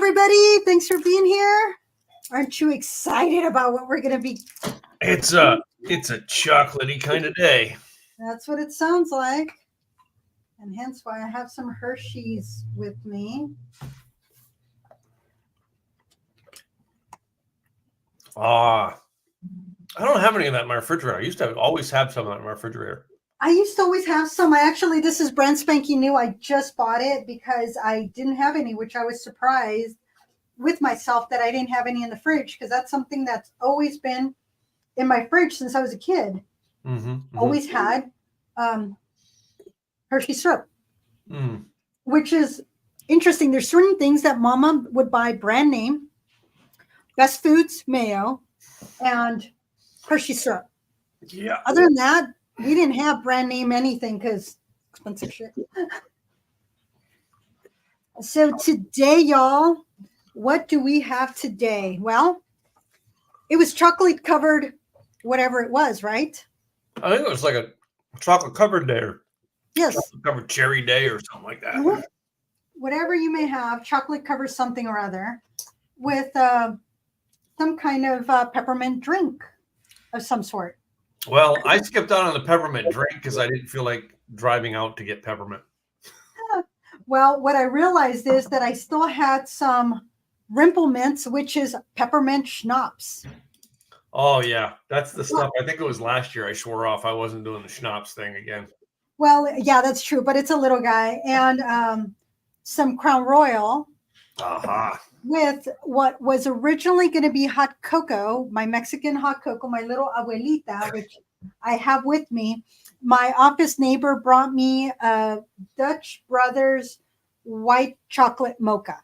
everybody. Thanks for being here. Aren't you excited about what we're going to be? It's a chocolatey kind of day. That's what it sounds like. And hence why I have some Hershey's with me. I don't have any of that in my refrigerator. I used to always have some of that in my refrigerator. I used to always have some. This is brand spanking new. I just bought it because I didn't have any, which I was surprised with myself that I didn't have any in the fridge, because that's something that's always been in my fridge since I was a kid. Always had Hershey syrup, which is interesting. There's certain things that Mama would buy brand name, Best Foods mayo, and Hershey syrup. Yeah. Other than that, we didn't have brand name anything because expensive shit. So today, y'all, what do we have today? Well, it was chocolate covered, whatever it was, right? I think it was like a chocolate covered day, or yes, chocolate covered cherry day, or something like that. Mm-hmm. Whatever you may have, chocolate covers something or other with some kind of peppermint drink of some sort. Well, I skipped out on the peppermint drink because I didn't feel like driving out to get peppermint. Well, what I realized is that I still had some Rimple Mints, which is peppermint schnapps. Oh, yeah. That's the stuff. I think it was last year I swore off I wasn't doing the schnapps thing again. Well, yeah, that's true. But it's a little guy. And some Crown Royal. With what was originally going to be hot cocoa, my Mexican hot cocoa, my little abuelita, which I have with me. My office neighbor brought me a Dutch Brothers white chocolate mocha.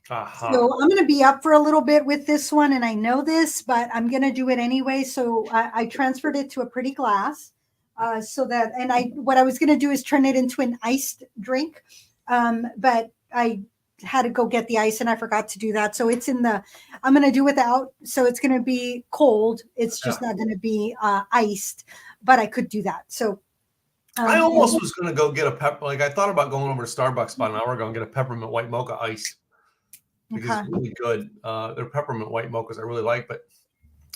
So I'm going to be up for a little bit with this one, and I know this, but I'm going to do it anyway. So I transferred it to a pretty glass, what I was going to do is turn it into an iced drink, but I had to go get the ice and I forgot to do that. So I'm going to do without. So it's going to be cold. It's just not going to be iced, but I could do that. So I almost was going to go get I thought about going over to Starbucks about an hour ago and get a peppermint white mocha ice because it's really good. They're peppermint white mochas I really like, but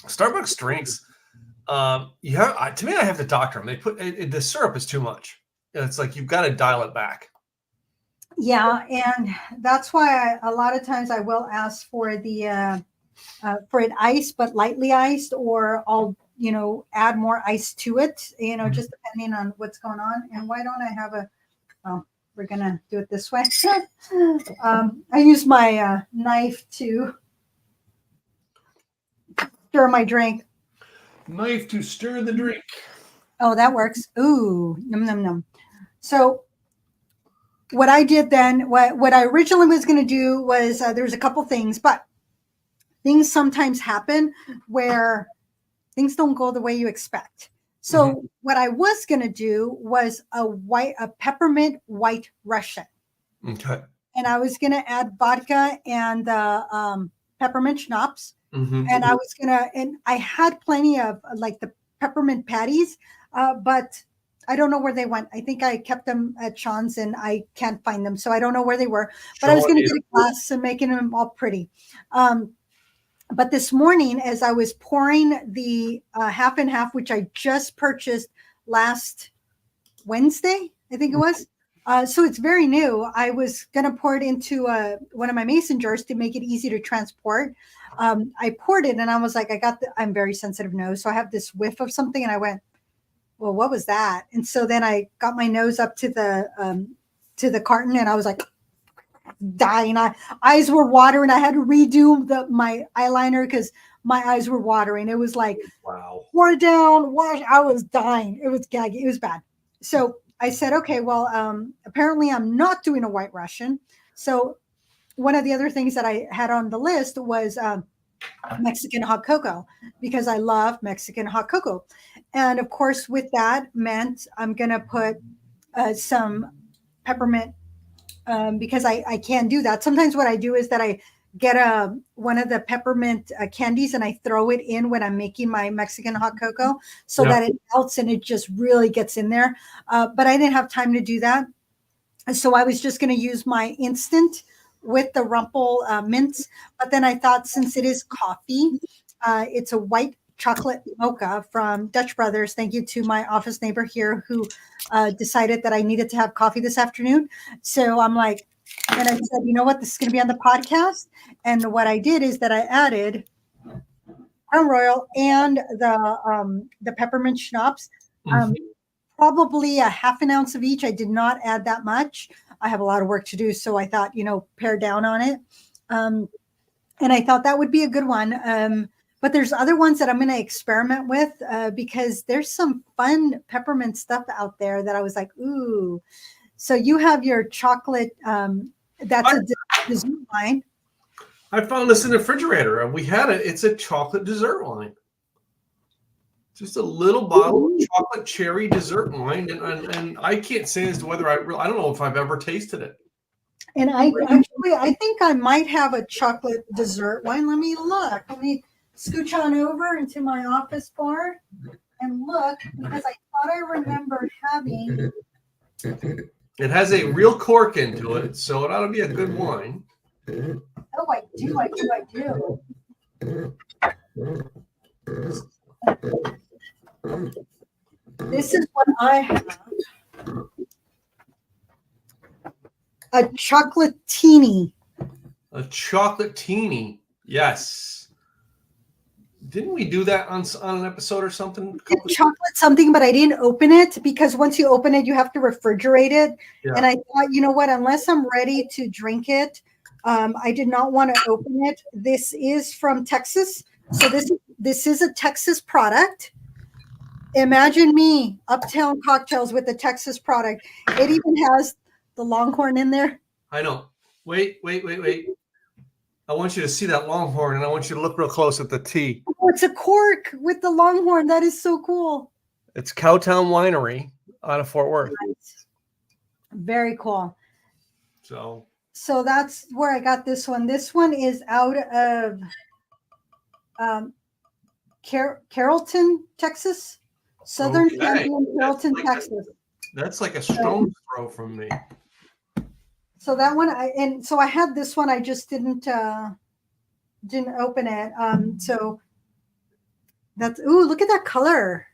Starbucks drinks, to me, I have to doctor them. They put the syrup is too much. It's like you've got to dial it back. Yeah, and that's why a lot of times I will ask for the for it iced, but lightly iced, or I'll add more ice to it. Just depending on what's going on. And why don't I have we're gonna do it this way. I use my knife to stir my drink. Knife to stir the drink. Oh, that works. Ooh, num num num. So what I did then, what I originally was going to do was there's a couple things, but things sometimes happen where things don't go the way you expect. So what I was going to do was a peppermint white Russian. Okay. And I was going to add vodka and peppermint schnapps. And I had plenty of like the peppermint patties, but I don't know where they went. I think I kept them at Sean's and I can't find them. So I don't know where they were, but I was going to get a glass and making them all pretty. But this morning, as I was pouring the half and half, which I just purchased last Wednesday, I think it was. So it's very new. I was going to pour it into one of my mason jars to make it easy to transport. I poured it and I was like, I'm very sensitive nose. So I have this whiff of something and I went, well, what was that? And so then I got my nose up to the carton and I was like dying. Eyes were watering. I had to redo my eyeliner because my eyes were watering. It was like, wow, pour it down, wash. I was dying. It was gaggy. It was bad. So I said, okay, well, apparently I'm not doing a white Russian. So one of the other things that I had on the list was Mexican hot cocoa, because I love Mexican hot cocoa. And of course, with that meant I'm going to put some peppermint because I can do that. Sometimes what I do is that I get one of the peppermint candies and I throw it in when I'm making my Mexican hot cocoa so that it melts and it just really gets in there. But I didn't have time to do that. So I was just going to use my instant with the rumple mints. But then I thought, since it is coffee, it's a white chocolate mocha from Dutch Brothers. Thank you to my office neighbor here who decided that I needed to have coffee this afternoon. So I'm like, and I said, you know what, this is going to be on the podcast. And what I did is that I added Crown Royal and the peppermint schnapps. Probably a half an ounce of each. I did not add that much. I have a lot of work to do, so I thought, pare down on it. And I thought that would be a good one. But there's other ones that I'm going to experiment with because there's some fun peppermint stuff out there that I was like, ooh. So you have your chocolate. That's a dessert wine. I found this in the refrigerator, and we had it. It's a chocolate dessert wine. Just a little bottle of chocolate cherry dessert wine, and I can't say as to whether I don't know if I've ever tasted it. And I think I might have a chocolate dessert wine. Let me look. Let me scooch on over into my office bar and look, because I thought I remembered having. It has a real cork into it, so it ought to be a good wine. Oh, I do. This is what I have. A chocolate-teeny. A chocolate-teeny. Yes. Didn't we do that on an episode or something? Chocolate something, but I didn't open it because once you open it, you have to refrigerate it. Yeah. And I thought, you know what, unless I'm ready to drink it, I did not want to open it. This is from Texas. So this is a Texas product. Imagine me, Uptown Cocktails with the Texas product. It even has the Longhorn in there. I know. Wait. I want you to see that Longhorn, and I want you to look real close at the tea. Oh, it's a cork with the Longhorn. That is so cool. It's Cowtown Winery out of Fort Worth. Nice. Very cool. So that's where I got this one. This one is out of Carrollton, Texas. Southern Champion, Carrollton, Texas. That's like a stone's throw from me. So that one, I had this one. I just didn't open it. So that's, ooh, look at that color.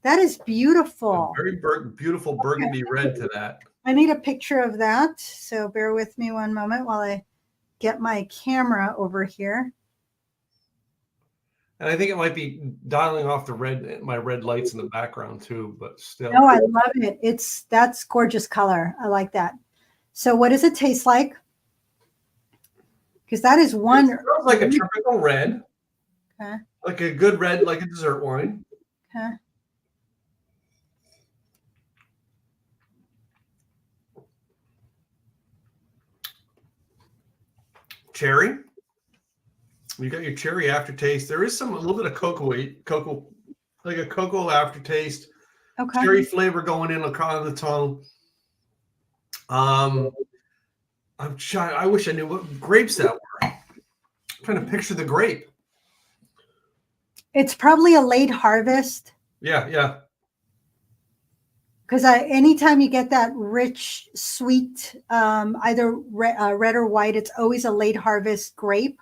That is beautiful. A very beautiful burgundy red to that. I need a picture of that. So bear with me one moment while I get my camera over here. And I think it might be dialing off my red lights in the background too, but still. No, I love it. That's gorgeous color. I like that. So what does it taste like? Because that is one. It smells like a typical red. Okay. Like a good red, like a dessert wine. Okay. Cherry. You got your cherry aftertaste. There is a little bit of cocoa, like a cocoa aftertaste. Okay. Cherry flavor going in on the tongue. I'm trying. I wish I knew what grapes that were. I'm trying to picture the grape. It's probably a late harvest. Yeah. Because anytime you get that rich, sweet, either red or white, it's always a late harvest grape.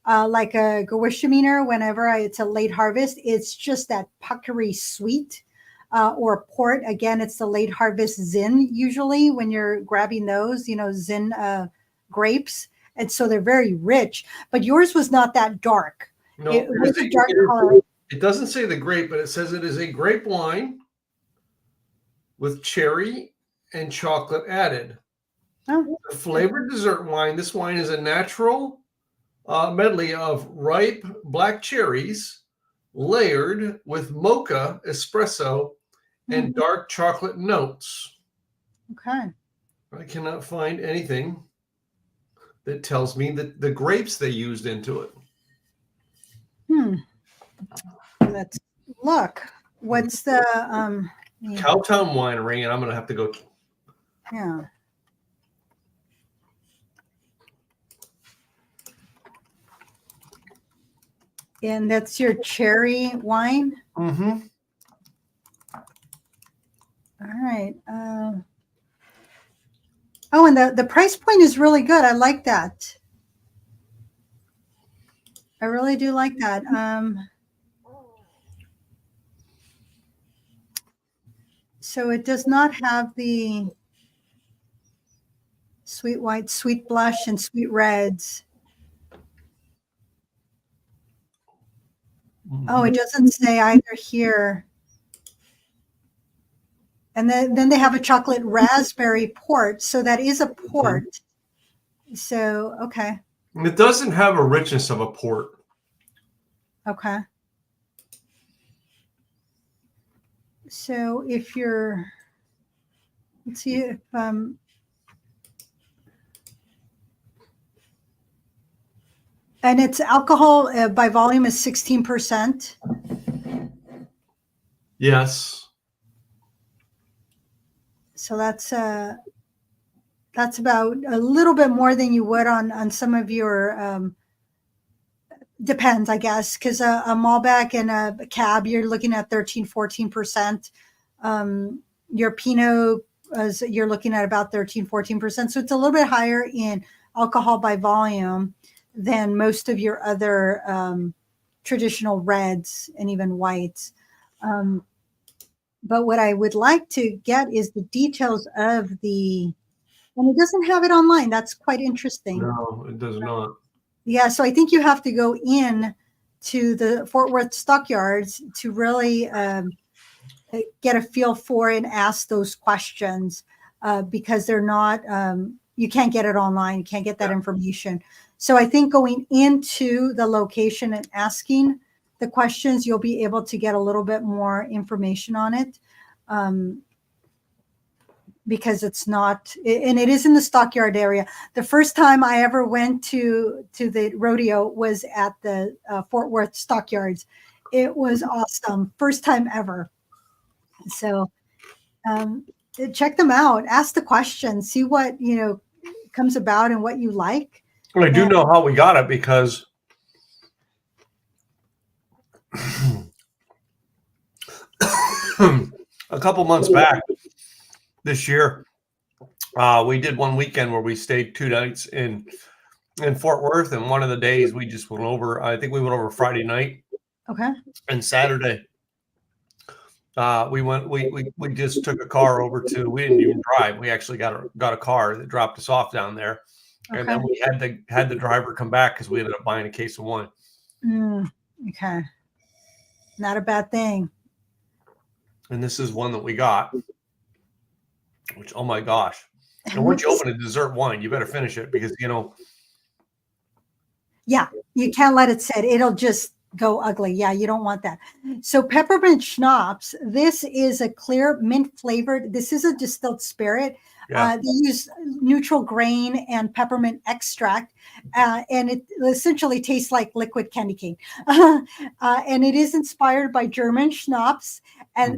Like a Gewürztraminer, whenever it's a late harvest, it's just that puckery sweet. Or port, again, it's the late harvest Zin usually when you're grabbing those, Zin grapes. And so they're very rich. But yours was not that dark. No, it was a dark color. It doesn't say the grape, but it says it is a grape wine with cherry and chocolate added. Oh. A flavored dessert wine. This wine is a natural medley of ripe black cherries layered with mocha, espresso, and dark chocolate notes. Okay. I cannot find anything that tells me that the grapes they used into it. Let's look. What's the Cowtown Winery, and I'm going to have to go. Yeah. And that's your cherry wine? Mm-hmm. All right. Oh, and the price point is really good. I like that. I really do like that. So it does not have the sweet white, sweet blush, and sweet reds. Oh, it doesn't say either here. And then they have a chocolate raspberry port. So that is a port. So, okay. It doesn't have a richness of a port. Okay. So if you're, let's see if, and its alcohol by volume is 16%. Yes. So that's about a little bit more than you would on some of your, depends, I guess, because a Malbec and a Cab, you're looking at 13, 14%. Your Pinot, you're looking at about 13, 14%. So it's a little bit higher in alcohol by volume than most of your other traditional reds and even whites. But what I would like to get is the details of and it doesn't have it online. That's quite interesting. No, it does not. Yeah, so I think you have to go in to the Fort Worth stockyards to really get a feel for and ask those questions because they're not, you can't get it online. You can't get that information. So I think going into the location and asking the questions, you'll be able to get a little bit more information on it. Because it's not, and it is in the stockyard area. The first time I ever went to the rodeo was at the Fort Worth stockyards. It was awesome. First time ever. So check them out, ask the questions, see what, comes about and what you like. Well, I do know how we got it because a couple months back this year, we did one weekend where we stayed 2 nights in Fort Worth, and one of the days we just went over. I think we went over Friday night. Okay. And Saturday, we just took a car over to. We didn't even drive. We actually got a car that dropped us off down there, and then we had the driver come back because we ended up buying a case of wine. Okay. Not a bad thing. And this is one that we got. Which, oh my gosh. And once you open a dessert wine, you better finish it because, Yeah, you can't let it sit. It'll just go ugly. Yeah, you don't want that. So peppermint schnapps, this is a clear mint flavored. This is a distilled spirit. Yeah. They use neutral grain and peppermint extract, and it essentially tastes like liquid candy cane. And it is inspired by German schnapps,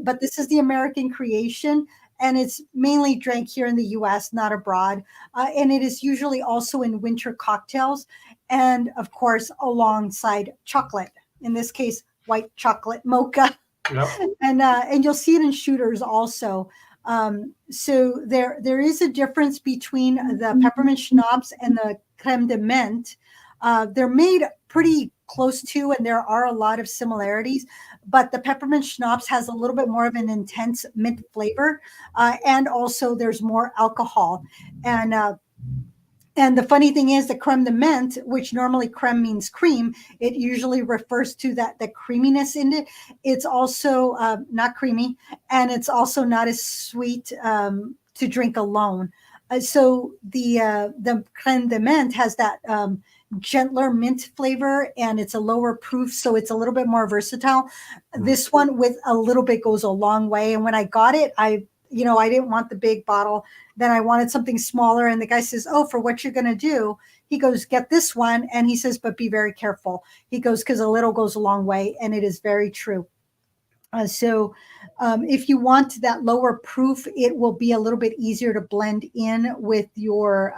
but this is the American creation. And it's mainly drank here in the U.S., not abroad. And it is usually also in winter cocktails. And, of course, alongside chocolate. In this case, white chocolate mocha. Yep. And you'll see it in shooters also. So there is a difference between the peppermint schnapps and the crème de menthe. They're made pretty close to, and there are a lot of similarities, but the peppermint schnapps has a little bit more of an intense mint flavor, and also there's more alcohol. And the funny thing is the crème de menthe, which normally crème means cream, it usually refers to the creaminess in it. It's also not creamy, and it's also not as sweet to drink alone. So the crème de menthe has that gentler mint flavor, and it's a lower proof, so it's a little bit more versatile. This one with a little bit goes a long way. And when I got it, I didn't want the big bottle. Then I wanted something smaller. And the guy says, oh, for what you're going to do, he goes, get this one. And he says, but be very careful. He goes, because a little goes a long way. And it is very true. So if you want that lower proof, it will be a little bit easier to blend in with your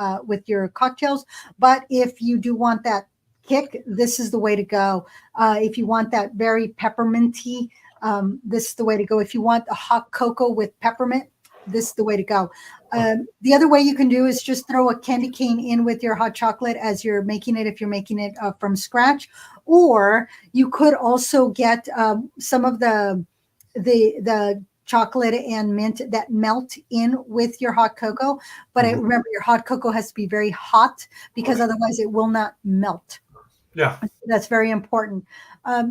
cocktails. But if you do want that kick, this is the way to go. If you want that very pepperminty, this is the way to go. If you want a hot cocoa with peppermint, this is the way to go. The other way you can do is just throw a candy cane in with your hot chocolate as you're making it, if you're making it from scratch. Or you could also get some of the chocolate and mint that melt in with your hot cocoa. But remember, your hot cocoa has to be very hot because otherwise it will not melt. Yeah. That's very important.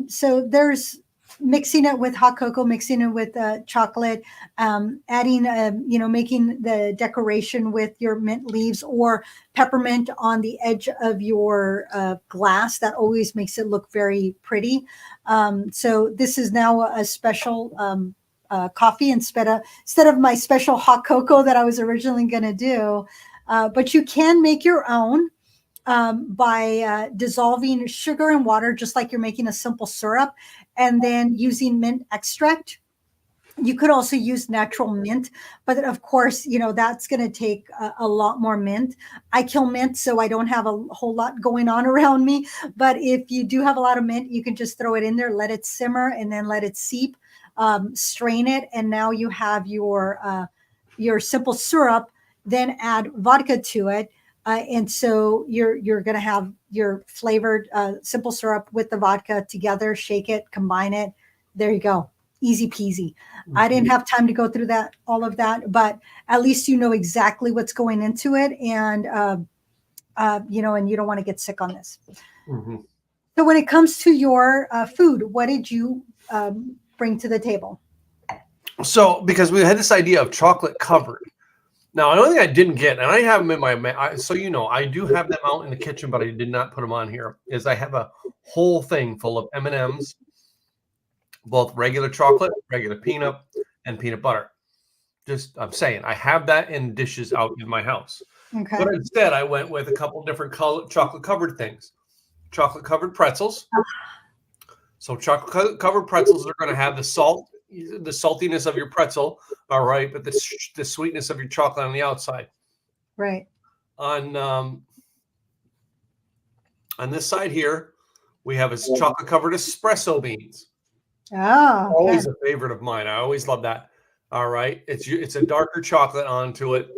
So there's mixing it with hot cocoa, mixing it with chocolate, adding, making the decoration with your mint leaves or peppermint on the edge of your glass. That always makes it look very pretty. So this is now a special coffee instead of my special hot cocoa that I was originally going to do. But you can make your own by dissolving sugar and water, just like you're making a simple syrup, and then using mint extract. You could also use natural mint, but of course, that's going to take a lot more mint. I kill mint, so I don't have a whole lot going on around me. But if you do have a lot of mint, you can just throw it in there, let it simmer, and then let it seep, strain it, and now you have your simple syrup. Then add vodka to it. And so you're going to have your flavored simple syrup with the vodka together, shake it, combine it. There you go. Easy peasy. I didn't have time to go through all of that, but at least you know exactly what's going into it. And, and you don't want to get sick on this. So when it comes to your food, what did you bring to the table? So because we had this idea of chocolate covered. Now, the only thing I didn't get, and I have them in my, I do have them out in the kitchen, but I did not put them on here, is I have a whole thing full of M&Ms, both regular chocolate, regular peanut, and peanut butter. I'm saying, I have that in dishes out in my house. Okay. But instead, I went with a couple different chocolate-covered things. Chocolate-covered pretzels. So chocolate-covered pretzels are going to have the saltiness of your pretzel, all right, but the sweetness of your chocolate on the outside. Right. On this side here, we have chocolate-covered espresso beans. Oh, okay. Always a favorite of mine. I always love that. All right, it's a darker chocolate onto it,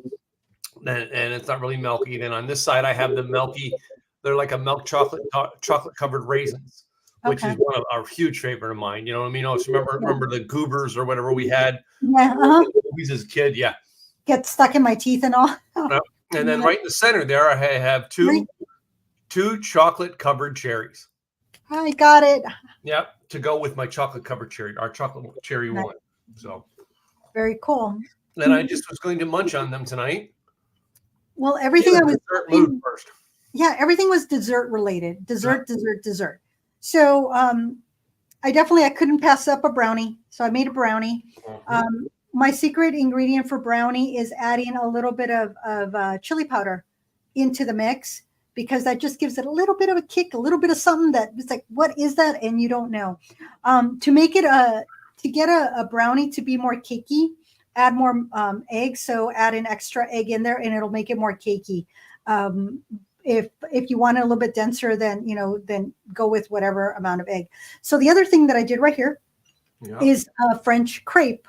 and it's not really milky. Then on this side, I have the milky. They're like a milk chocolate-covered raisins, which is one of our huge favorite of mine. You know what I mean? Remember the goobers or whatever we had? Yeah. As a kid, yeah. Get stuck in my teeth and all. And then right in the center there, I have two chocolate-covered cherries. I got it. Yep, to go with my chocolate-covered cherry, our chocolate cherry one. So very cool. Then I just was going to munch on them tonight. Well, everything I was mood first. Yeah, everything was dessert related. Dessert. So I couldn't pass up a brownie. So I made a brownie. My secret ingredient for brownie is adding a little bit of chili powder into the mix, because that just gives it a little bit of a kick, a little bit of something that it's like, what is that? And you don't know. To make it to get a brownie to be more cakey, add more eggs. So add an extra egg in there, and it'll make it more cakey. If you want it a little bit denser, then go with whatever amount of egg. So the other thing that I did right here is French crepe.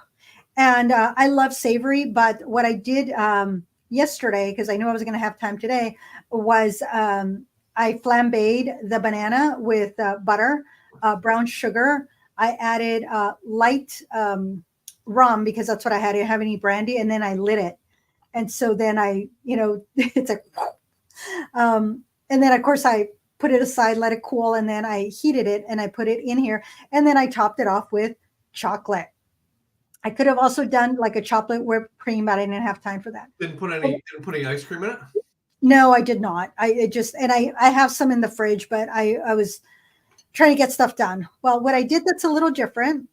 And I love savory, but what I did yesterday, because I knew I was going to have time today, was I flambéed the banana with butter, brown sugar. I added light rum, because that's what I had. I didn't have any brandy, and then I lit it. And so then it's like, and then of course I put it aside, let it cool, and then I heated it and I put it in here, and then I topped it off with chocolate. I could have also done like a chocolate whipped cream, but I didn't have time for that. Didn't put any ice cream in it? No, I did not. I have some in the fridge, but I was trying to get stuff done. Well, what I did that's a little different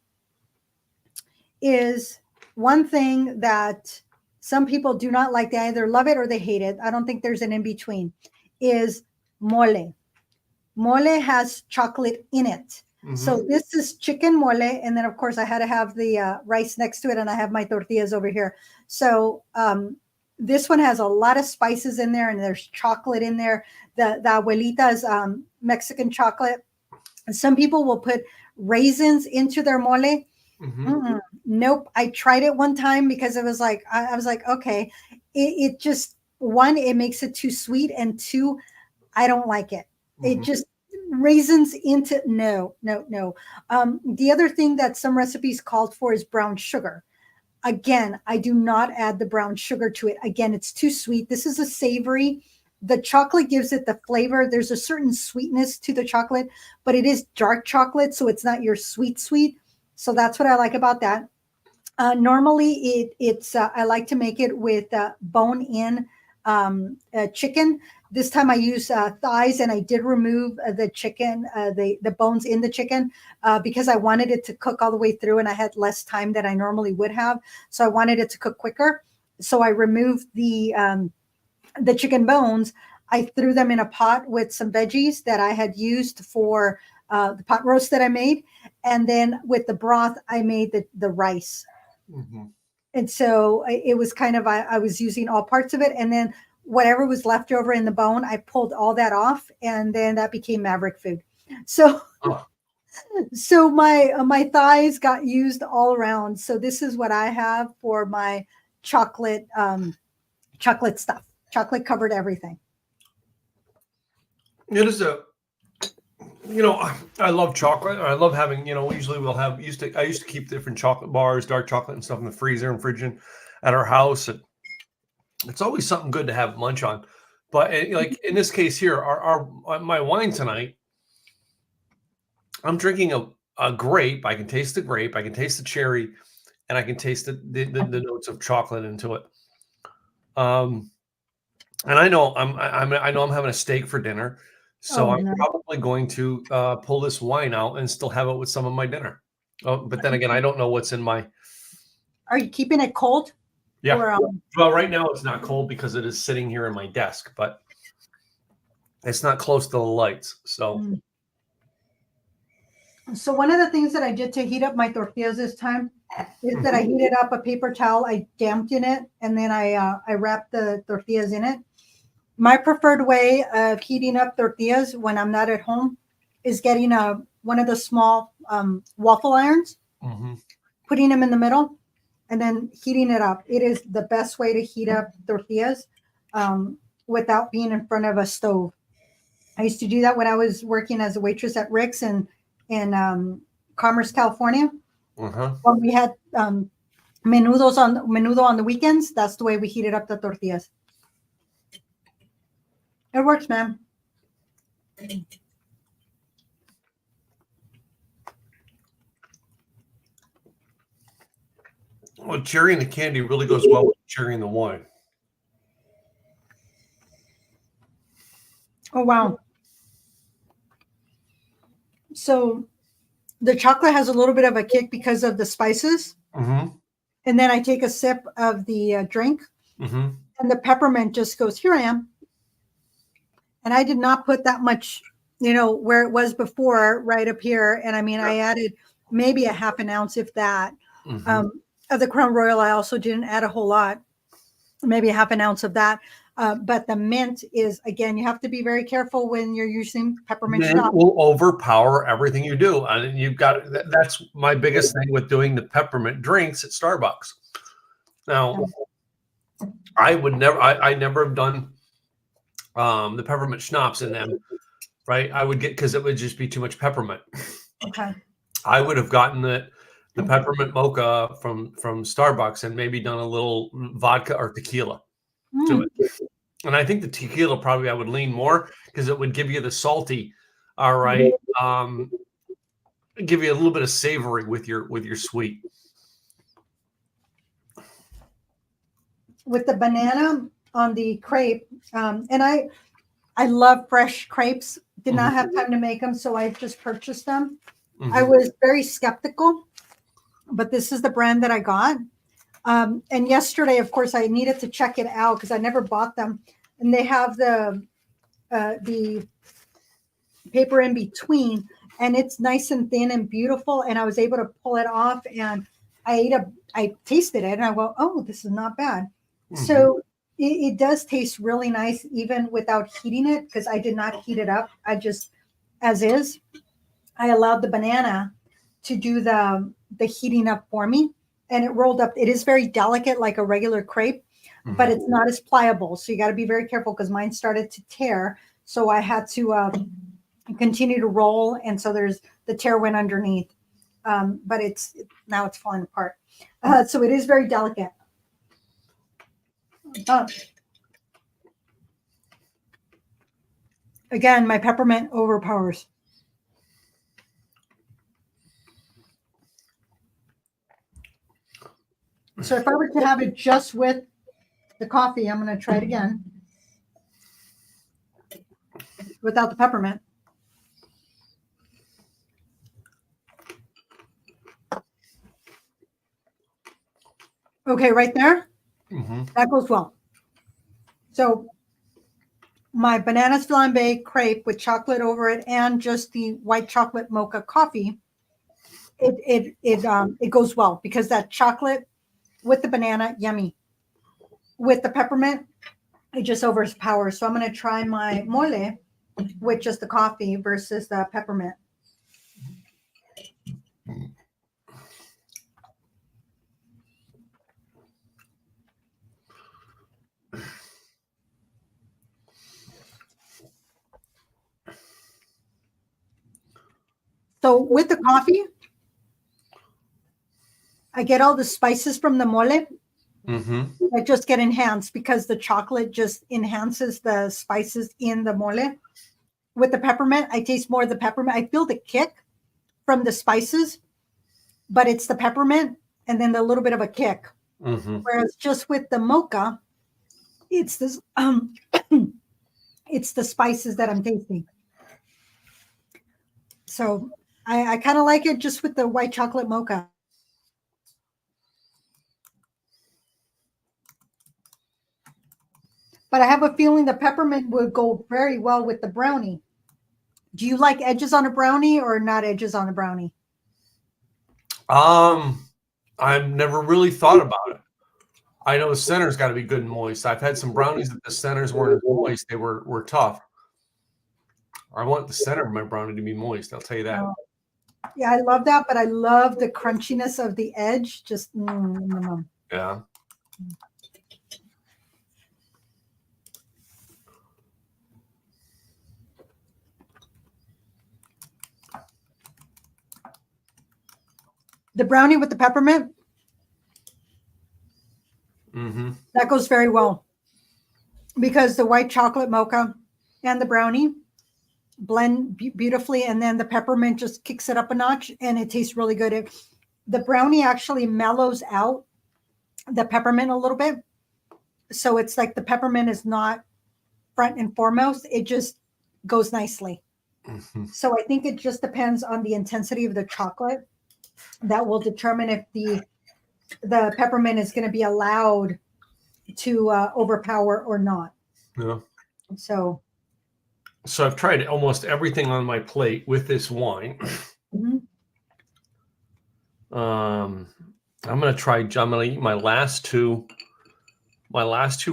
is one thing that some people do not like. They either love it or they hate it. I don't think there's an in-between, is mole. Mole has chocolate in it. Mm-hmm. So this is chicken mole. And then, of course, I had to have the rice next to it, and I have my tortillas over here. So this one has a lot of spices in there, and there's chocolate in there. The abuelita's Mexican chocolate. And some people will put raisins into their mole. Nope. I tried it one time because it was like, I was like, okay, it just, one, it makes it too sweet, and two, I don't like it. It just raisins into, no, no, no. The other thing that some recipes called for is brown sugar. Again, I do not add the brown sugar to it. Again, it's too sweet. This is a savory. The chocolate gives it the flavor. There's a certain sweetness to the chocolate, but it is dark chocolate, so it's not your sweet sweet. So that's what I like about that. Normally, it's I like to make it with bone-in chicken. This time I use thighs, and I did remove the chicken, the bones in the chicken, because I wanted it to cook all the way through, and I had less time than I normally would have. So I wanted it to cook quicker. So I removed the chicken bones. I threw them in a pot with some veggies that I had used for the pot roast that I made, and then with the broth, I made the rice. And so it was kind of, I was using all parts of it, and then whatever was left over in the bone, I pulled all that off, and then that became Maverick food. So, so my thighs got used all around. So this is what I have for my chocolate chocolate stuff. Chocolate covered everything. It is I love chocolate. I love having, usually we'll have, I used to keep different chocolate bars, dark chocolate and stuff in the freezer and fridge at our house. And it's always something good to have munch on. But like in this case here, my wine tonight, I'm drinking a grape. I can taste the grape. I can taste the cherry, and I can taste the notes of chocolate into it. And I know I'm having a steak for dinner. So I'm probably going to pull this wine out and still have it with some of my dinner. Oh, but then again, I don't know what's in my. Are you keeping it cold? Yeah. Well, right now it's not cold because it is sitting here in my desk, but it's not close to the lights. So. So one of the things that I did to heat up my tortillas this time is that I heated up a paper towel. I damped in it, and then I wrapped the tortillas in it. My preferred way of heating up tortillas when I'm not at home is getting one of the small waffle irons, putting them in the middle, and then heating it up. It is the best way to heat up tortillas without being in front of a stove. I used to do that when I was working as a waitress at Rick's in Commerce, California. When we had menudo on the weekends, that's the way we heated up the tortillas. It works, man. Well, cherry and the candy really goes well with cherry and the wine. Oh, wow. So the chocolate has a little bit of a kick because of the spices. And then I take a sip of the drink, and the peppermint just goes, here I am. And I did not put that much, where it was before, right up here. And I mean, I added maybe a half an ounce, if that, of the Crown Royal. I also didn't add a whole lot, maybe a half an ounce of that. But the mint is, again, you have to be very careful when you're using peppermint schnapps. It will overpower everything you do. And you've got, that's my biggest thing with doing the peppermint drinks at Starbucks. Now, I never have done the peppermint schnapps in them, right? I would get, because it would just be too much peppermint. Okay. I would have gotten the peppermint mocha from Starbucks and maybe done a little vodka or tequila to it. And I think the tequila probably I would lean more because it would give you the salty, all right, give you a little bit of savory with your sweet. With the banana on the crepe, and I love fresh crepes. Did not have time to make them, so I just purchased them. I was very skeptical, but this is the brand that I got. And yesterday, of course, I needed to check it out because I never bought them. And they have the paper in between, and it's nice and thin and beautiful. And I was able to pull it off, and I tasted it, and I go, oh, this is not bad. So it does taste really nice, even without heating it, because I did not heat it up. I just, as is, I allowed the banana to do the heating up for me, and it rolled up. It is very delicate, like a regular crepe, but it's not as pliable. So you got to be very careful because mine started to tear. So I had to continue to roll, and so the tear went underneath. But now it's falling apart. So it is very delicate. Again, my peppermint overpowers. So if I were to have it just with the coffee, I'm going to try it again without the peppermint. Okay, right there. That goes well. So my bananas flambe crepe with chocolate over it and just the white chocolate mocha coffee, it goes well because that chocolate with the banana, yummy. With the peppermint, it just overpowers. So I'm going to try my mole with just the coffee versus the peppermint. So with the coffee, I get all the spices from the mole. I just get enhanced because the chocolate just enhances the spices in the mole. With the peppermint, I taste more of the peppermint. I feel the kick from the spices, but it's the peppermint and then a little bit of a kick. Whereas just with the mocha, it's this it's the spices that I'm tasting. So I kind of like it just with the white chocolate mocha. But I have a feeling the peppermint would go very well with the brownie. Do you like edges on a brownie or not edges on a brownie? I've never really thought about it. I know the center's got to be good and moist. I've had some brownies that the centers weren't as moist. They were tough. I want the center of my brownie to be moist. I'll tell you that. Yeah, I love that, but I love the crunchiness of the edge. Just yeah. The brownie with the peppermint, that goes very well because the white chocolate mocha and the brownie blend beautifully, and then the peppermint just kicks it up a notch, and it tastes really good. The brownie actually mellows out the peppermint a little bit, so it's like the peppermint is not front and foremost. It just goes nicely. So I think it just depends on the intensity of the chocolate that will determine if the peppermint is going to be allowed to overpower or not. Yeah. So I've tried almost everything on my plate with this wine. I'm going to eat my last two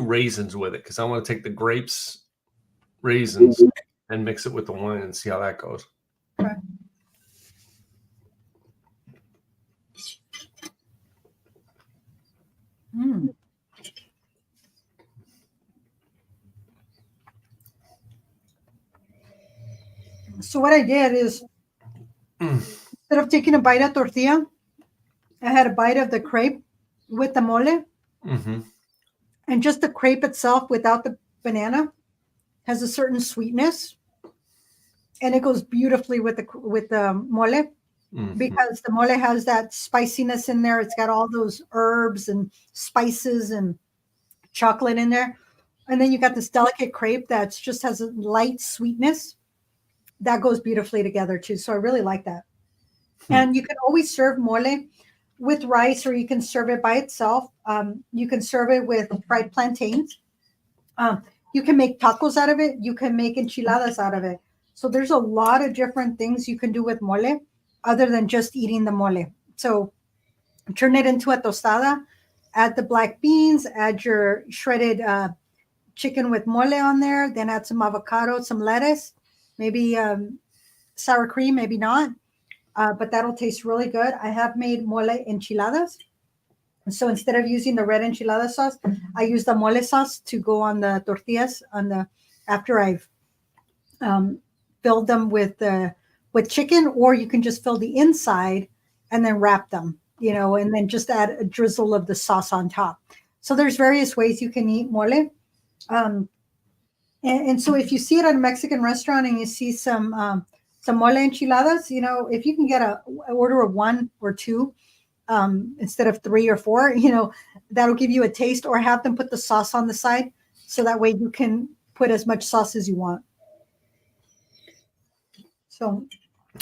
raisins with it because I want to take the grapes, raisins, and mix it with the wine and see how that goes. Okay. So what I did is instead of taking a bite of tortilla, I had a bite of the crepe with the mole. And just the crepe itself without the banana has a certain sweetness. And it goes beautifully with the mole because the mole has that spiciness in there. It's got all those herbs and spices and chocolate in there. And then you got this delicate crepe that just has a light sweetness. That goes beautifully together too. So I really like that. And you can always serve mole with rice, or you can serve it by itself. You can serve it with fried plantains. You can make tacos out of it. You can make enchiladas out of it. So there's a lot of different things you can do with mole other than just eating the mole. So turn it into a tostada, add the black beans, add your shredded chicken with mole on there, then add some avocado, some lettuce, maybe sour cream, maybe not. but that'll taste really good. I have made mole enchiladas. So instead of using the red enchilada sauce, I use the mole sauce to go on the tortillas after I've filled them with chicken, or you can just fill the inside and then wrap them, and then just add a drizzle of the sauce on top. So there's various ways you can eat mole. And so if you see it at a Mexican restaurant and you see some mole enchiladas, if you can get an order of 1 or 2 instead of 3 or 4, that'll give you a taste, or have them put the sauce on the side. So that way you can put as much sauce as you want. So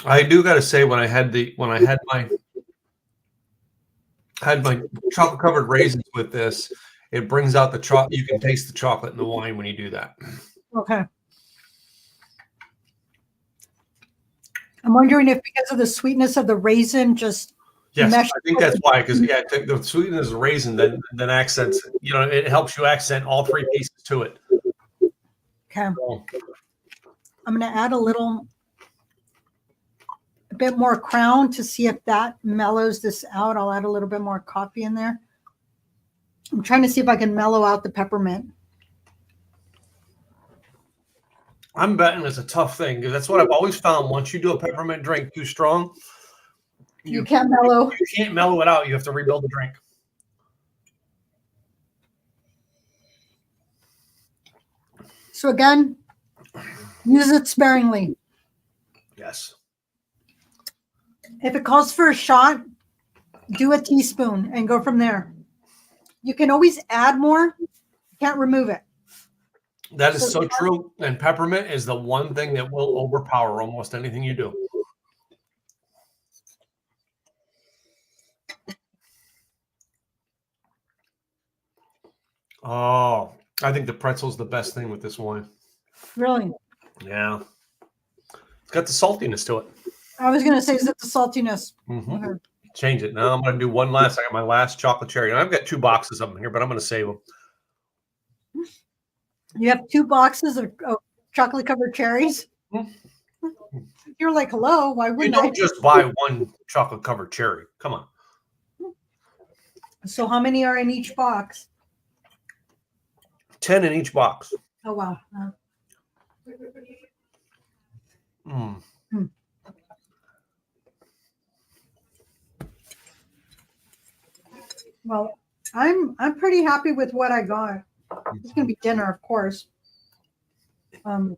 I do got to say, when I had my chocolate covered raisins with this, it brings out the chocolate. You can taste the chocolate in the wine when you do that. Okay. I'm wondering if because of the sweetness of the raisin, just yes, I think that's why. Because the sweetness of the raisin then accents. It helps you accent all 3 pieces to it. Okay. So, I'm going to add a bit more Crown to see if that mellows this out. I'll add a little bit more coffee in there. I'm trying to see if I can mellow out the peppermint. I'm betting it's a tough thing, because that's what I've always found. Once you do a peppermint drink too strong, you can't mellow. You can't mellow it out. You have to rebuild the drink. So again, use it sparingly. Yes. If it calls for a shot, do a teaspoon and go from there. You can always add more. You can't remove it. That is so true. And peppermint is the one thing that will overpower almost anything you do. Oh, I think the pretzel's the best thing with this wine. Really? Yeah. It's got the saltiness to it. I was going to say, is it the saltiness? Mm-hmm. Okay. Change it. Now I'm going to do one last. I got my last chocolate cherry. And I've got 2 boxes of them here, but I'm going to save them. You have 2 boxes of chocolate covered cherries? Mm-hmm. You're like, hello, why wouldn't I? You don't just buy 1 chocolate covered cherry. Come on. So how many are in each box? 10 in each box. Oh, wow. Well, I'm pretty happy with what I got. It's going to be dinner, of course. So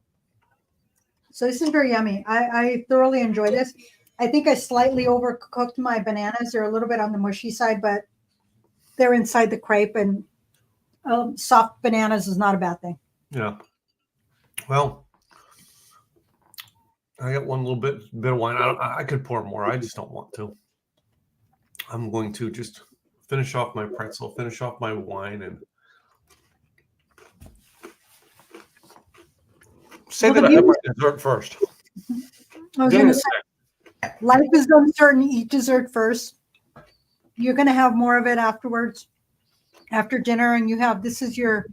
this is very yummy. I thoroughly enjoy this. I think I slightly overcooked my bananas. They're a little bit on the mushy side, but they're inside the crepe, and soft bananas is not a bad thing. Yeah. Well, I got one little bit of wine. I could pour more. I just don't want to. I'm going to just finish off my pretzel, finish off my wine, and say that I have my dessert first. I was going to say, life is uncertain. Eat dessert first. You're going to have more of it afterwards, after dinner, and this is your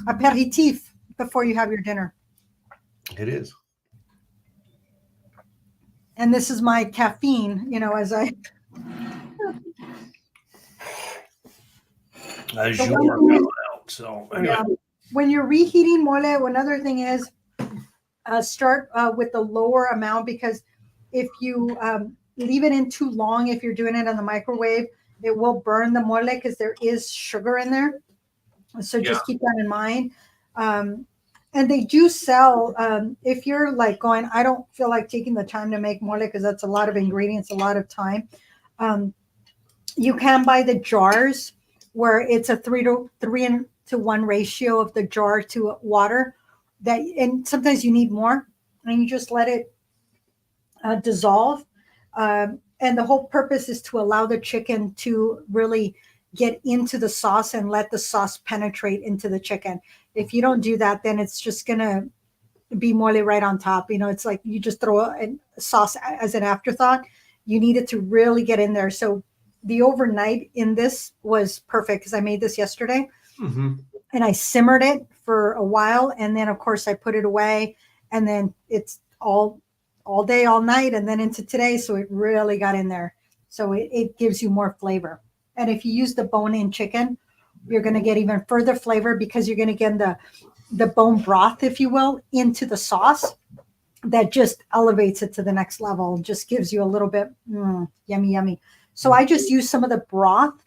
aperitif before you have your dinner. It is. And this is my caffeine, as I. As you work out. So anyway. Yeah. When you're reheating mole, another thing is start with the lower amount, because if you leave it in too long, if you're doing it in the microwave, it will burn the mole because there is sugar in there. So just keep that in mind. And they do sell, if you're like going, I don't feel like taking the time to make mole because that's a lot of ingredients, a lot of time. You can buy the jars where it's a 3:1 ratio of the jar to water. And sometimes you need more, and you just let it dissolve. And the whole purpose is to allow the chicken to really get into the sauce and let the sauce penetrate into the chicken. If you don't do that, then it's just going to be mole right on top. It's like you just throw a sauce as an afterthought. You need it to really get in there. So the overnight in this was perfect because I made this yesterday. Mm-hmm. And I simmered it for a while. And then, of course, I put it away. And then it's all all day, all night, and then into today. So it really got in there. So it gives you more flavor. And if you use the bone-in chicken, you're going to get even further flavor because you're going to get the bone broth, if you will, into the sauce that just elevates it to the next level. Just gives you a little bit yummy, yummy. So I just use some of the broth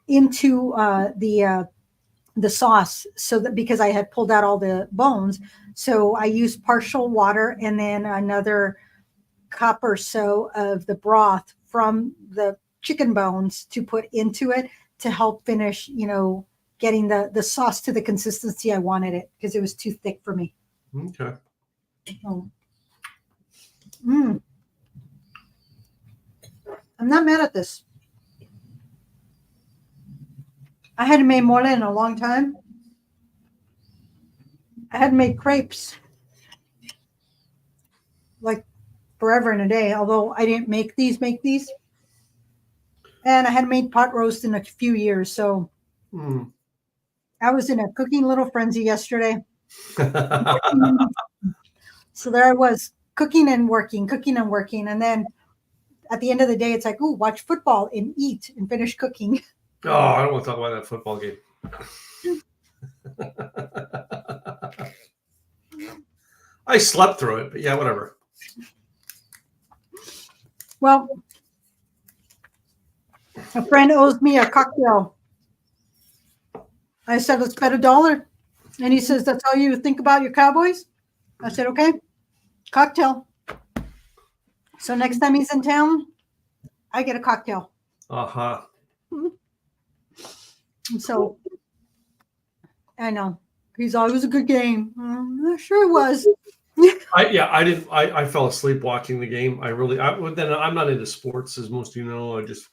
into the sauce, so that because I had pulled out all the bones, so I used partial water and then another cup or so of the broth from the chicken bones to put into it to help finish, getting the sauce to the consistency I wanted it, because it was too thick for me. Okay. Oh. I'm not mad at this. I hadn't made mole in a long time. I hadn't made crepes like forever and a day, although I didn't make these. And I hadn't made pot roast in a few years. So I was in a cooking little frenzy yesterday. So there I was, cooking and working. And then at the end of the day, it's like, ooh, watch football and eat and finish cooking. Oh, I don't want to talk about that football game. I slept through it, but yeah, whatever. Well, a friend owes me a cocktail. I said, let's bet $1. And he says, that's all you think about your Cowboys? I said, okay, cocktail. So next time he's in town, I get a cocktail. Uh-huh. So I know he's always a good game. Sure it was. I fell asleep watching the game. I'm not into sports, as most of you know. I just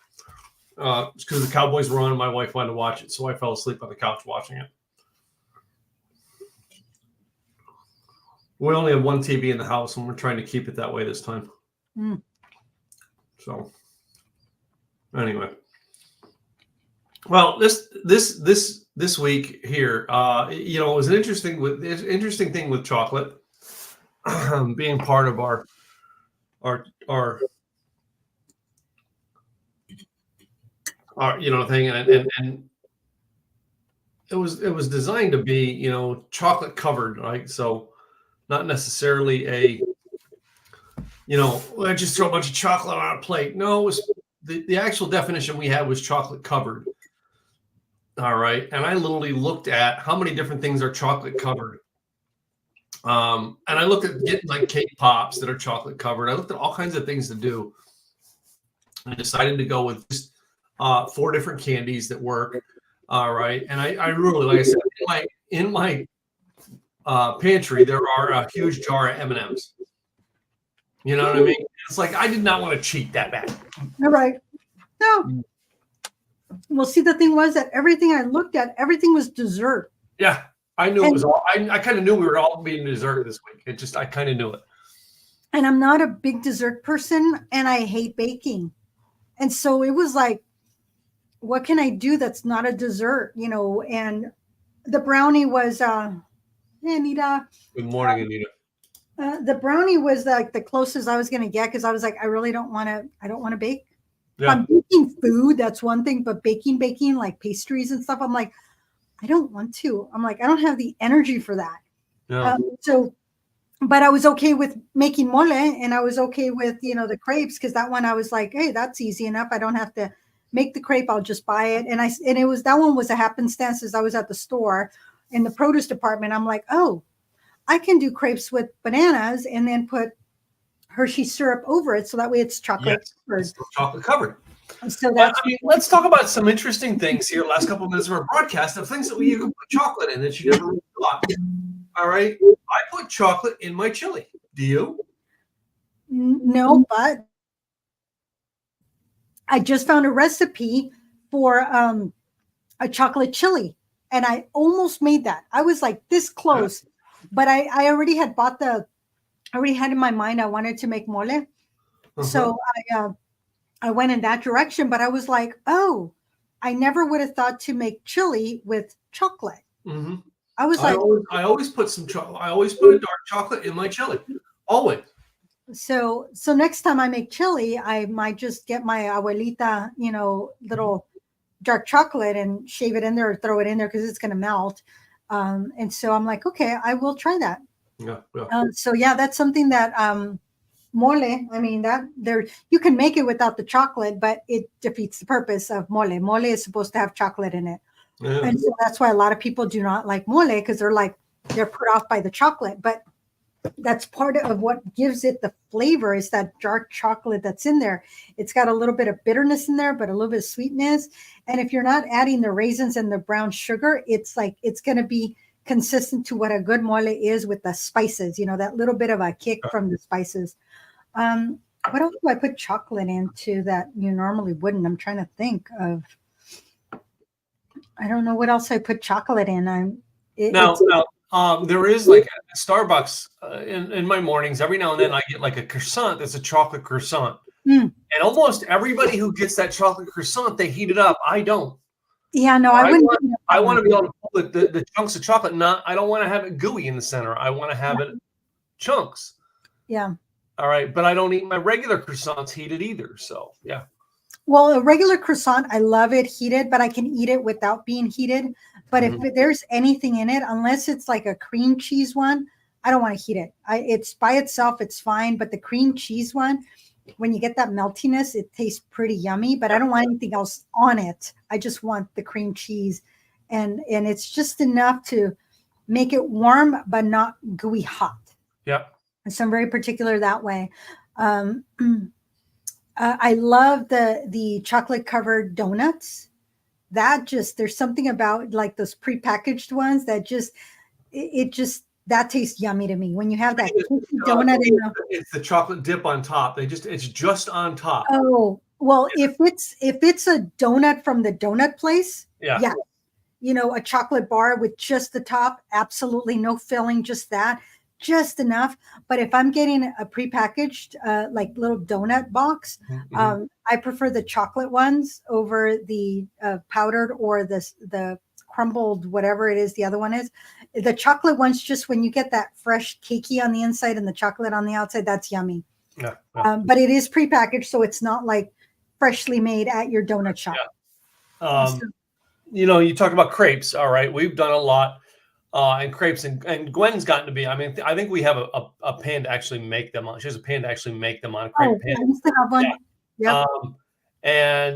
because the Cowboys were on, my wife wanted to watch it, so I fell asleep on the couch watching it. We only have one TV in the house, and we're trying to keep it that way this time. So anyway, well, this week here, it was an interesting thing with chocolate being part of our thing, and it was designed to be chocolate covered, right? So not necessarily let's just throw a bunch of chocolate on a plate. No, it was the actual definition we had was chocolate covered. All right. And I literally looked at how many different things are chocolate covered. And I looked at getting like cake pops that are chocolate covered. I looked at all kinds of things to do. I decided to go with just 4 different candies that work. All right. And I really, like I said, in my pantry, there are a huge jar of M&Ms. You know what I mean? It's like, I did not want to cheat that bad. All right. No. Well, see, the thing was that everything I looked at, everything was dessert. Yeah. I knew it was all, I kind of knew we were all being dessert this week. I kind of knew it. And I'm not a big dessert person, and I hate baking. And so it was like, what can I do that's not a dessert, And the brownie was, Anita. Good morning, Anita. The brownie was like the closest I was going to get, because I was like, I don't want to bake. Yeah. I'm baking food, that's one thing, but baking like pastries and stuff, I'm like, I don't want to. I'm like, I don't have the energy for that. Yeah. But I was okay with making mole, and I was okay with, the crepes, because that one I was like, hey, that's easy enough. I don't have to make the crepe. I'll just buy it. And that one was a happenstance. As I was at the store in the produce department, I'm like, oh, I can do crepes with bananas and then put Hershey syrup over it, so that way it's chocolate covered. It's chocolate covered. So that's, let's talk about some interesting things here. Last couple of minutes of our broadcast of things that you can put chocolate in that you never really thought. All right, I put chocolate in my chili. Do you? No, but I just found a recipe for a chocolate chili, and I almost made that. I was like this close, but I already had I already had in my mind I wanted to make mole. Uh-huh. So I went in that direction, but I was like, oh, I never would have thought to make chili with chocolate. Mm-hmm. I was like, I always put some chocolate. I always put a dark chocolate in my chili. Always. So next time I make chili, I might just get my abuelita, little dark chocolate and shave it in there or throw it in there because it's going to melt. And so I'm like, okay, I will try that. Yeah. So yeah, that's something that mole. I mean that there you can make it without the chocolate, but it defeats the purpose of mole. Mole is supposed to have chocolate in it, and so that's why a lot of people do not like mole because they're put off by the chocolate. But that's part of what gives it the flavor is that dark chocolate that's in there. It's got a little bit of bitterness in there, but a little bit of sweetness. And if you're not adding the raisins and the brown sugar, it's going to be consistent to what a good mole is with the spices, that little bit of a kick from the spices. What else do I put chocolate into that you normally wouldn't? I'm trying to think of. I don't know what else I put chocolate in. There is like a Starbucks in my mornings. Every now and then I get like a croissant that's a chocolate croissant. And almost everybody who gets that chocolate croissant, they heat it up. I don't. Yeah, no, I wouldn't. I want to be able to pull the chunks of chocolate. I don't want to have it gooey in the center. I want to have it chunks. Yeah. All right. But I don't eat my regular croissants heated either. So, yeah. Well, a regular croissant, I love it heated, but I can eat it without being heated. But if there's anything in it, unless it's like a cream cheese one, I don't want to heat it. It's by itself, it's fine. But the cream cheese one, when you get that meltiness, it tastes pretty yummy. But I don't want anything else on it. I just want the cream cheese. And it's just enough to make it warm, but not gooey hot. Yeah. And so I'm very particular that way. I love the chocolate covered donuts. There's something about like those prepackaged ones that that tastes yummy to me. When you have that donut, it's the chocolate dip on top. It's just on top. Oh, well, if it's a donut from the donut place, yeah. A chocolate bar with just the top, absolutely no filling, just that. Just enough. But if I'm getting a prepackaged like little donut box, I prefer the chocolate ones over the powdered or the crumbled, whatever it is the other one is. The chocolate ones, just when you get that fresh cakey on the inside and the chocolate on the outside, that's yummy. Yeah. But it is prepackaged, so it's not like freshly made at your donut shop. Yeah. You talk about crepes. All right. We've done a lot. And crepes and Gwen's gotten to be. I mean, I think we have a pan to actually make them on. She has a pan to actually make them on a crepe pan. I used to have one. Yeah.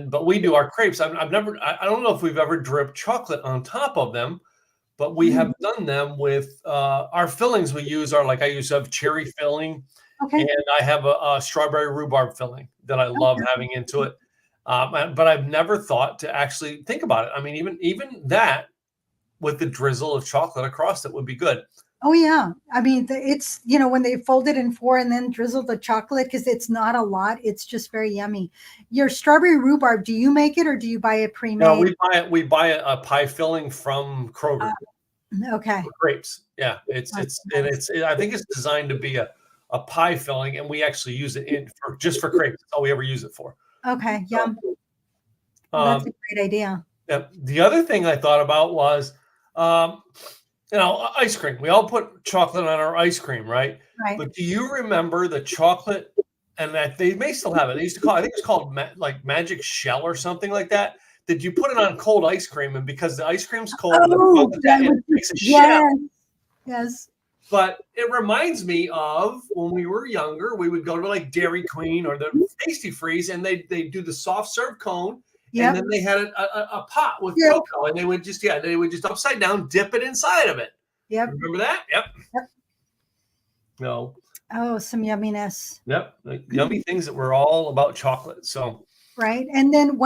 But we do our crepes. I've never. I don't know if we've ever dripped chocolate on top of them, but we have done them with our fillings. I used to have cherry filling, and I have a strawberry rhubarb filling that I love having into it. But I've never thought to actually think about it. I mean, even that. With the drizzle of chocolate across it would be good. Oh yeah. I mean, it's, when they fold it in four and then drizzle the chocolate, because it's not a lot. It's just very yummy. Your strawberry rhubarb, do you make it or do you buy it pre-made? No, we buy a pie filling from Kroger. Okay. Grapes. Yeah. I think it's designed to be a pie filling, and we actually use it just for crepes. That's all we ever use it for. Okay. Yum. That's a great idea. Yeah. The other thing I thought about was, ice cream. We all put chocolate on our ice cream, right? Right. But do you remember the chocolate? And that they may still have it. They used to call. I think it's called like magic shell or something like that. Did you put it on cold ice cream, and because the ice cream's cold, it makes a shell. Yes. But it reminds me of when we were younger. We would go to like Dairy Queen or the Tasty Freeze, and they do the soft serve cone. Yep. And then they had a pot with cocoa, and they would just upside down dip it inside of it. Yep. Remember that? Yep. No. Oh, some yumminess. Yep. Yummy things that were all about chocolate. So. Right. And then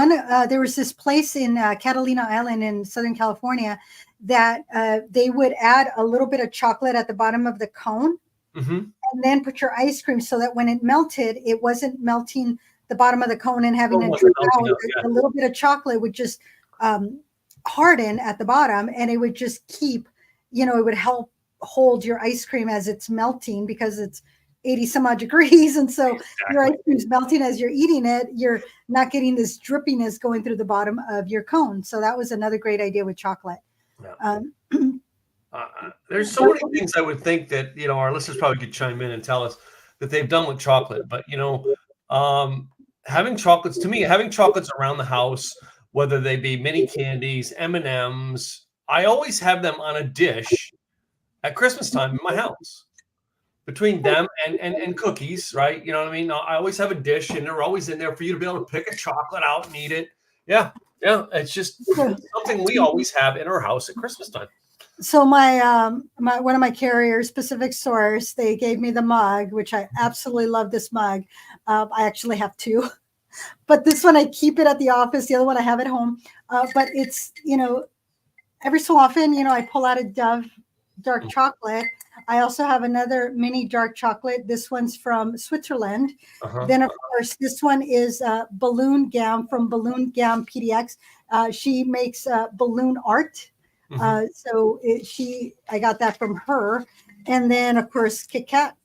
there was this place in Catalina Island in Southern California that they would add a little bit of chocolate at the bottom of the cone and then put your ice cream so that when it melted, it wasn't melting the bottom of the cone and having it drip out. A little bit of chocolate would just harden at the bottom, and it would just keep, it would help hold your ice cream as it's melting because it's 80 some odd degrees. And so your ice cream's melting as you're eating it. You're not getting this drippiness going through the bottom of your cone. So that was another great idea with chocolate. Yeah. There's so many things I would think that, our listeners probably could chime in and tell us. that they've done with chocolate. But having chocolates around the house, whether they be mini candies, M&Ms, I always have them on a dish at Christmas time in my house. Between them and cookies, right? You know what I mean? I always have a dish, and they're always in there for you to be able to pick a chocolate out and eat it. Yeah. It's just something we always have in our house at Christmas time. So my one of my carriers, Pacific Source, they gave me the mug, which I absolutely love this mug. I actually have two, but this one I keep it at the office. The other one I have at home. But it's, every so often, I pull out a Dove dark chocolate. I also have another mini dark chocolate. This one's from Switzerland. Then, of course, this one is Balloon Gam from Balloon Gam PDX. She makes balloon art. So I got that from her. And then, of course, Kit Kat.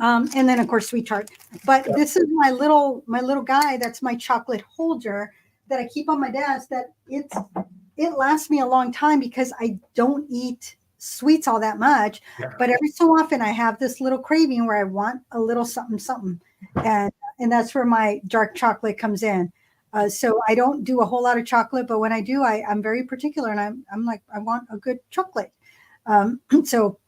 And then, of course, Sweet Tart. But this is my little guy. That's my chocolate holder that I keep on my desk. That it lasts me a long time because I don't eat sweets all that much, but every so often I have this little craving where I want a little something, and that's where my dark chocolate comes in. So I don't do a whole lot of chocolate, but when I do, I'm very particular, and I'm like, I want a good chocolate. So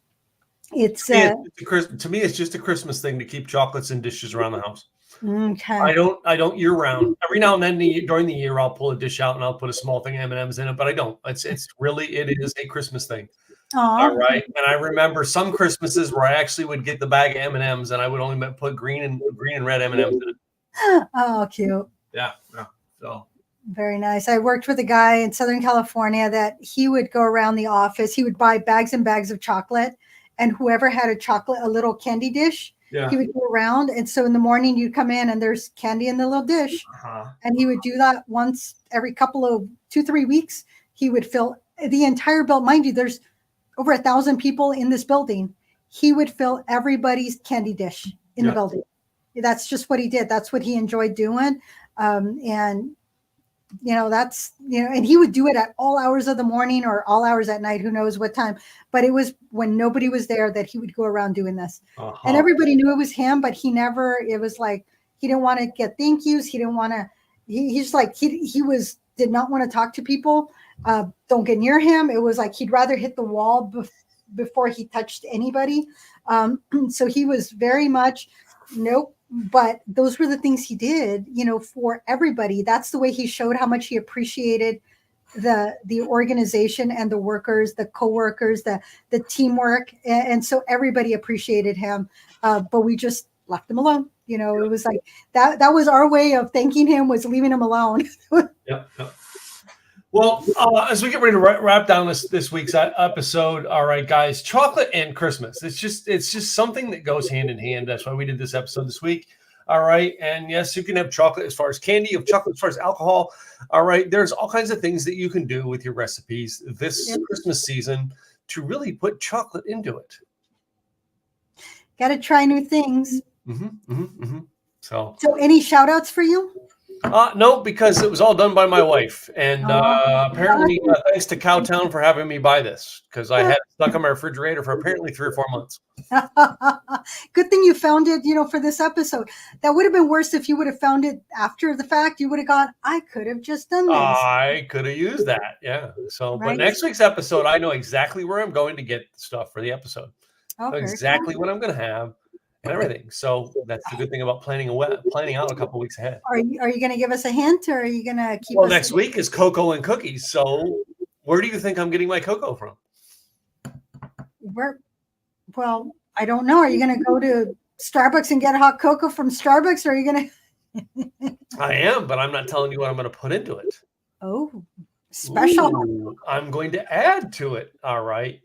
it's to me, it's just a Christmas thing to keep chocolates in dishes around the house. Okay. I don't year round. Every now and then during the year, I'll pull a dish out and I'll put a small thing of M&Ms in it, but I don't. It is a Christmas thing. All right. And I remember some Christmases where I actually would get the bag of M&Ms and I would only put green and red M&Ms in it. Oh, cute. Yeah. So very nice. I worked with a guy in Southern California that he would go around the office. He would buy bags and bags of chocolate, and whoever had a little candy dish, he would go around. And so in the morning you'd come in and there's candy in the little dish. And he would do that once every couple of 2-3 weeks. He would fill the entire building. Mind you, there's over 1,000 people in this building. He would fill everybody's candy dish in the building. That's just what he did. That's what he enjoyed doing. And he would do it at all hours of the morning or all hours at night, who knows what time. But it was when nobody was there that he would go around doing this. And everybody knew it was him, but it was like, he didn't want to get thank yous. He didn't want to, he's like, did not want to talk to people. Don't get near him. It was like, he'd rather hit the wall before he touched anybody. So he was very much, nope. But those were the things he did, for everybody. That's the way he showed how much he appreciated the organization and the workers, the co-workers, the teamwork. And so everybody appreciated him. But we just left him alone. It was like that was our way of thanking him, was leaving him alone. Yep. Well, as we get ready to wrap down this week's episode, all right, guys, chocolate and Christmas. It's just something that goes hand in hand. That's why we did this episode this week. All right. And yes, you can have chocolate as far as candy, you have chocolate as far as alcohol. All right. There's all kinds of things that you can do with your recipes this Christmas season to really put chocolate into it. Got to try new things. So any shout outs for you? No, because it was all done by my wife. And apparently, thanks to Cowtown for having me buy this, because I had it stuck on my refrigerator for apparently 3 or 4 months. Good thing you found it, for this episode. That would have been worse if you would have found it after the fact. You would have gone, I could have just done this. I could have used that. Yeah. So, But next week's episode, I know exactly where I'm going to get stuff for the episode. Okay. Exactly what I'm going to have. And everything. So that's the good thing about planning out a couple of weeks ahead. Are you going to give us a hint, or are you going to keep? Well, next week is cocoa and cookies. So where do you think I'm getting my cocoa from? Well, I don't know. Are you going to go to Starbucks and get hot cocoa from Starbucks, or are you going to? I am, but I'm not telling you what I'm going to put into it. Oh, special. Ooh, I'm going to add to it. All right.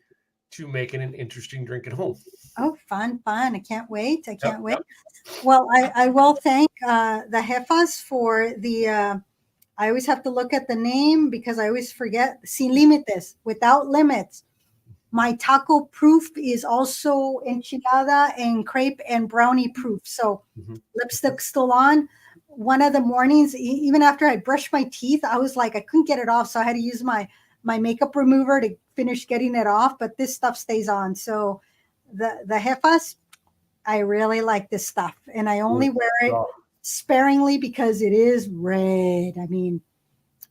To make it an interesting drink at home. Oh, fun. I can't wait. Wait. Well, I will thank the jefas for the, I always have to look at the name because I always forget, Sin Límites, without limits. My taco proof is also enchilada and crepe and brownie proof. So lipstick still on. One of the mornings, even after I brushed my teeth, I was like, I couldn't get it off. So I had to use my makeup remover to finish getting it off, but this stuff stays on. So the jefas, I really like this stuff, and I only wear it sparingly because it is red. I mean,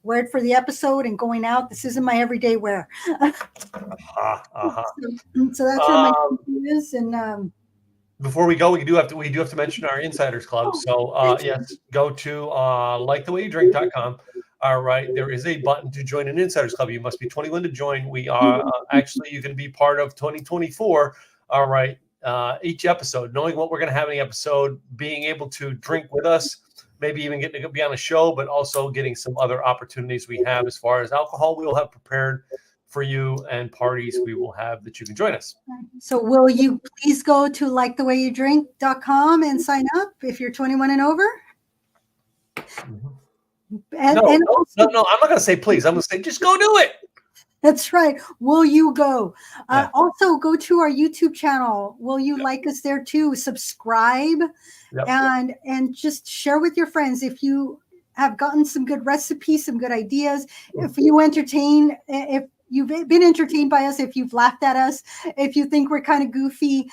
wear it for the episode and going out. This isn't my everyday wear. So that's where my is. And before we go, we do have to mention our Insiders Club. So yes, go to likethewayyoudrink.com. All right, there is a button to join an Insiders Club. You must be 21 to join. We are actually, you can be part of 2024. All right, each episode, knowing what we're going to have in the episode, being able to drink with us, maybe even getting to be on a show, but also getting some other opportunities we have as far as alcohol we will have prepared for you and parties we will have that you can join us. So will you please go to likethewayyoudrink.com and sign up if you're 21 and over? And, no, I'm not going to say please. I'm going to say just go do it. That's right. Will you go? Also, go to our YouTube channel. Will you like us there too? Subscribe and just share with your friends if you have gotten some good recipes, some good ideas. If you entertain, if you've been entertained by us, if you've laughed at us, if you think we're kind of goofy,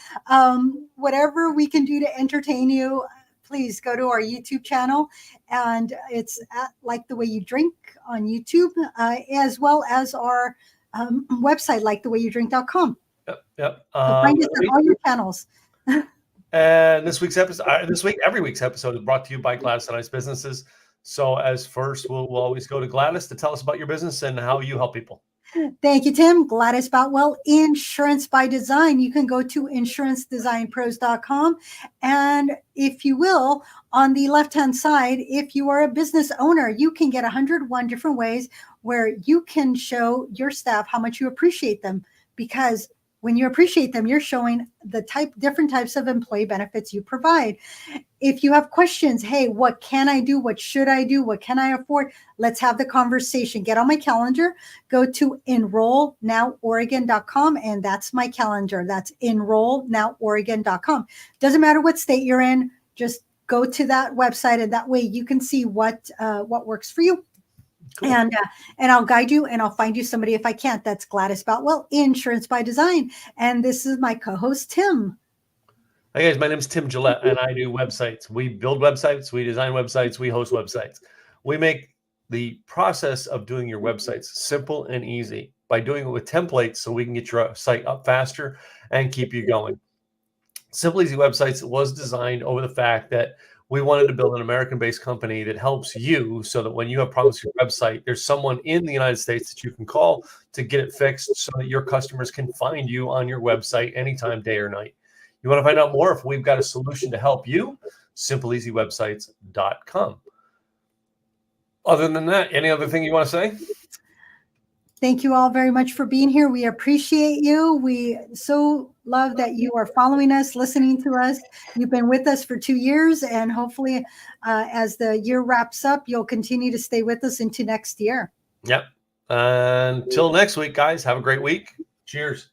whatever we can do to entertain you, please go to our YouTube channel, and it's at Like the Way You Drink on YouTube, as well as our website, likethewayyoudrink.com. Yep. So find us on all your channels. And this week's episode, every week's episode is brought to you by Gladys and Ice Businesses. So as first, we'll always go to Gladys to tell us about your business and how you help people. Thank you, Tim. Gladys Boutwell, Insurance by Design. You can go to insurancedesignpros.com. And if you will, on the left-hand side, if you are a business owner, you can get 101 different ways where you can show your staff how much you appreciate them. Because when you appreciate them, you're showing the different types of employee benefits you provide. If you have questions, hey, what can I do? What should I do? What can I afford? Let's have the conversation. Get on my calendar. Go to enrollnoworegon.com, and that's my calendar. That's enrollnoworegon.com. Doesn't matter what state you're in. Just go to that website, and that way you can see what works for you. Cool. And I'll guide you, and I'll find you somebody if I can't. That's Gladys Boutwell, Insurance by Design. And this is my co-host, Tim. Hi, guys. My name is Tim Gillette, and I do websites. We build websites. We design websites. We host websites. We make the process of doing your websites simple and easy by doing it with templates so we can get your site up faster and keep you going. Simple Easy Websites was designed over the fact that we wanted to build an American-based company that helps you so that when you have problems with your website, there's someone in the United States that you can call to get it fixed so that your customers can find you on your website anytime, day or night. You want to find out more if we've got a solution to help you? SimpleEasyWebsites.com. Other than that, any other thing you want to say? Thank you all very much for being here. We appreciate you. We so love that you are following us, listening to us. You've been with us for 2 years, and hopefully as the year wraps up, you'll continue to stay with us into next year. Yep. Until next week, guys, have a great week. Cheers.